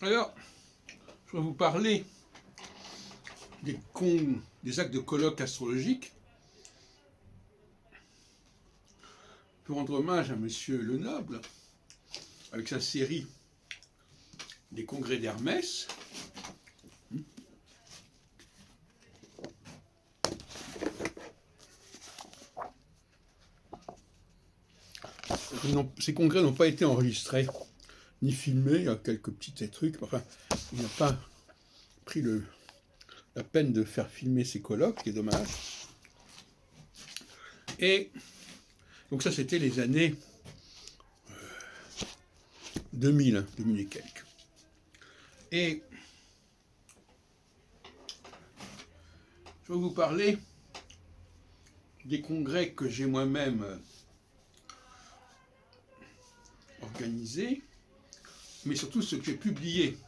Alors, je vais vous parler des actes de colloques astrologiques pour rendre hommage à Monsieur Lenoble avec sa série des congrès d'Hermès. Ces congrès n'ont pas été enregistrés ni filmés, il y a quelques petits trucs, enfin, il n'a pas pris la peine de faire filmer ces colloques, ce qui est dommage. Et donc ça, c'était les années 2000 et quelques. Et je vais vous parler des congrès que j'ai moi-même organisés, mais surtout ceux que j'ai publiés.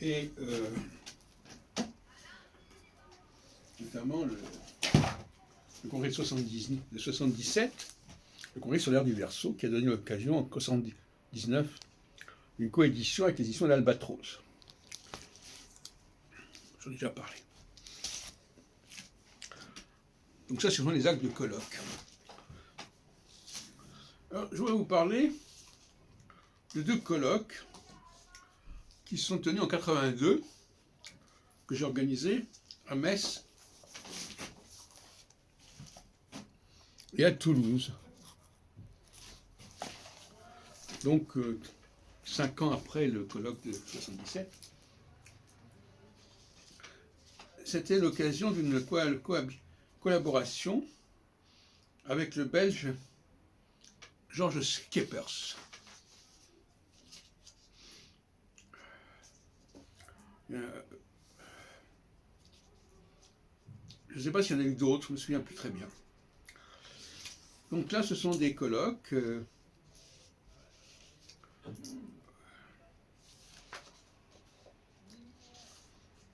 Et notamment le congrès de 77, le congrès solaire du Verseau, qui a donné l'occasion en 1979 d'une coédition avec l'édition d'Albatros. J'en ai déjà parlé. Donc ça, ce sont les actes de colloque. Alors, je voudrais vous parler de deux colloques qui sont tenus en 82, que j'ai organisés à Metz et à Toulouse. Donc, 5 ans après le colloque de 77. C'était l'occasion d'une collaboration avec le Belge Georges Skeppers. Je ne sais pas s'il y en a eu d'autres, je ne me souviens plus très bien. Donc là, ce sont des colloques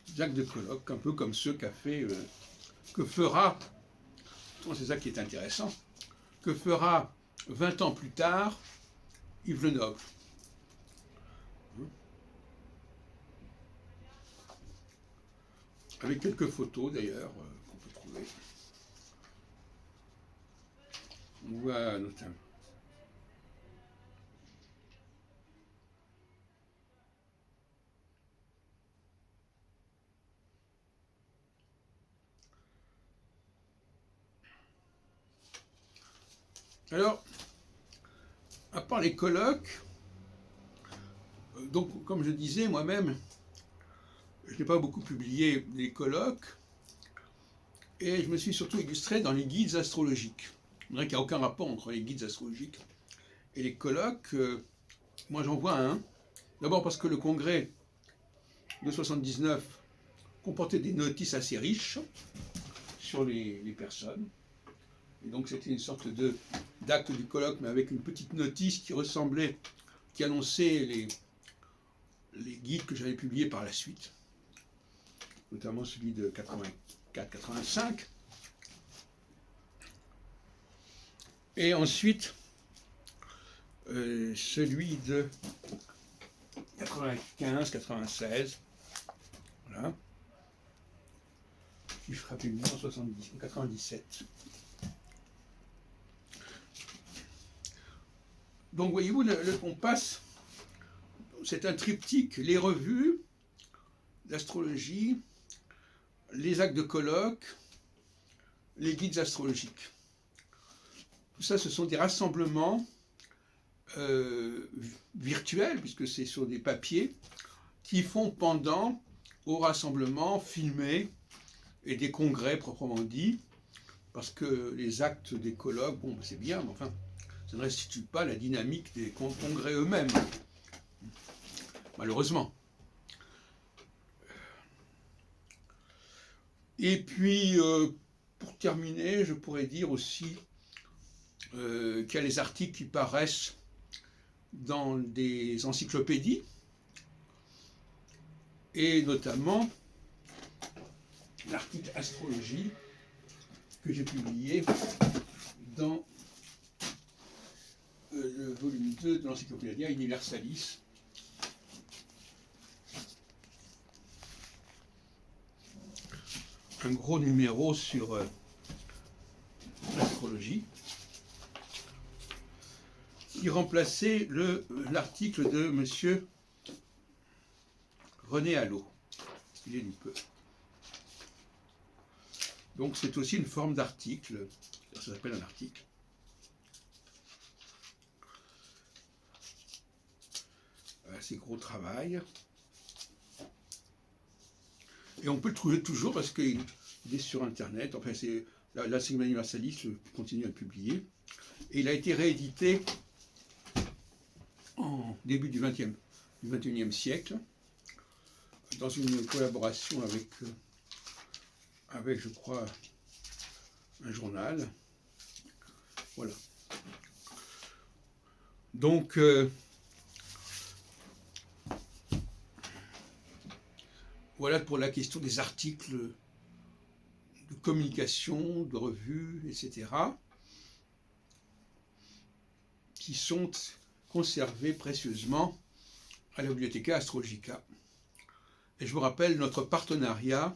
des actes de colloque, un peu comme ceux que fera, c'est ça qui est intéressant, que fera 20 ans plus tard Yves Lenoble. Avec quelques photos d'ailleurs qu'on peut trouver. On voit notamment. Alors, à part les colloques, donc comme je disais moi-même, je n'ai pas beaucoup publié les colloques, et je me suis surtout illustré dans les guides astrologiques. On dirait qu'il n'y a aucun rapport entre les guides astrologiques et les colloques. Moi j'en vois un. D'abord parce que le congrès de 79 comportait des notices assez riches sur les personnes. Et donc c'était une sorte d'acte du colloque, mais avec une petite notice qui annonçait les guides que j'avais publiés par la suite, notamment celui de 84-85. Et ensuite, celui de 95-96, voilà, qui fera publié en 97. Donc voyez-vous, on passe, c'est un triptyque, les revues d'astrologie, les actes de colloque, les guides astrologiques. Tout ça, ce sont des rassemblements virtuels, puisque c'est sur des papiers, qui font pendant aux rassemblements filmés et des congrès proprement dit, parce que les actes des colloques, bon, c'est bien, mais enfin, ça ne restitue pas la dynamique des congrès eux-mêmes, malheureusement. Et puis, pour terminer, je pourrais dire aussi qu'il y a les articles qui paraissent dans des encyclopédies, et notamment l'article Astrologie que j'ai publié dans le volume tome 2 de l'Encyclopædia Universalis. Un gros numéro sur l'astrologie, qui remplaçait l'article de M. René Allot. Il est du peu. Donc c'est aussi une forme d'article, ça s'appelle un article. C'est gros travail. Et on peut le trouver toujours parce qu'il est sur Internet. Enfin, c'est l'Encyclopædia Universalis continue à le publier. Et il a été réédité en début du XXIe siècle, dans une collaboration avec, je crois, un journal. Voilà. Donc, voilà pour la question des articles de communication, de revues, etc., qui sont conservés précieusement à la Bibliotheca Astrologica. Et je vous rappelle notre partenariat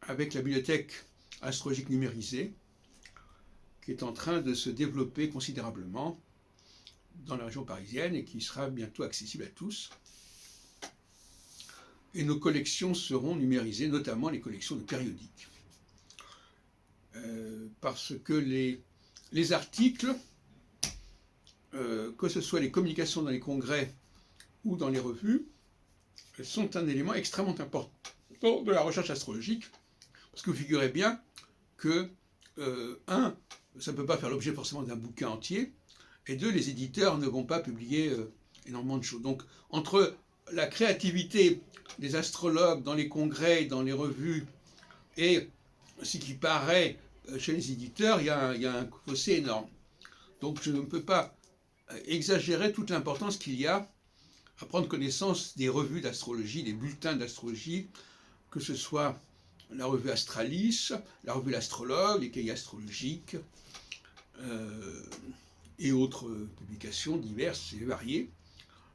avec la Bibliothèque astrologique numérisée, qui est en train de se développer considérablement dans la région parisienne et qui sera bientôt accessible à tous. Et nos collections seront numérisées, notamment les collections de périodiques. Parce que les articles, que ce soit les communications dans les congrès ou dans les revues, sont un élément extrêmement important de la recherche astrologique, parce que vous figurez bien que, ça ne peut pas faire l'objet forcément d'un bouquin entier, et deux, les éditeurs ne vont pas publier énormément de choses. Donc, entre la créativité des astrologues dans les congrès, dans les revues, et ce qui paraît chez les éditeurs, il y a un fossé énorme. Donc je ne peux pas exagérer toute l'importance qu'il y a à prendre connaissance des revues d'astrologie, des bulletins d'astrologie, que ce soit la revue Astralis, la revue L'Astrologue, les cahiers astrologiques, et autres publications diverses et variées,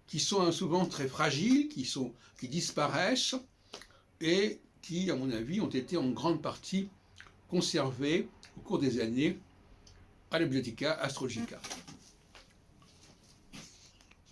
qui sont souvent très fragiles, qui disparaissent, et qui, à mon avis, ont été en grande partie conservées au cours des années à la Bibliotheca Astrologica.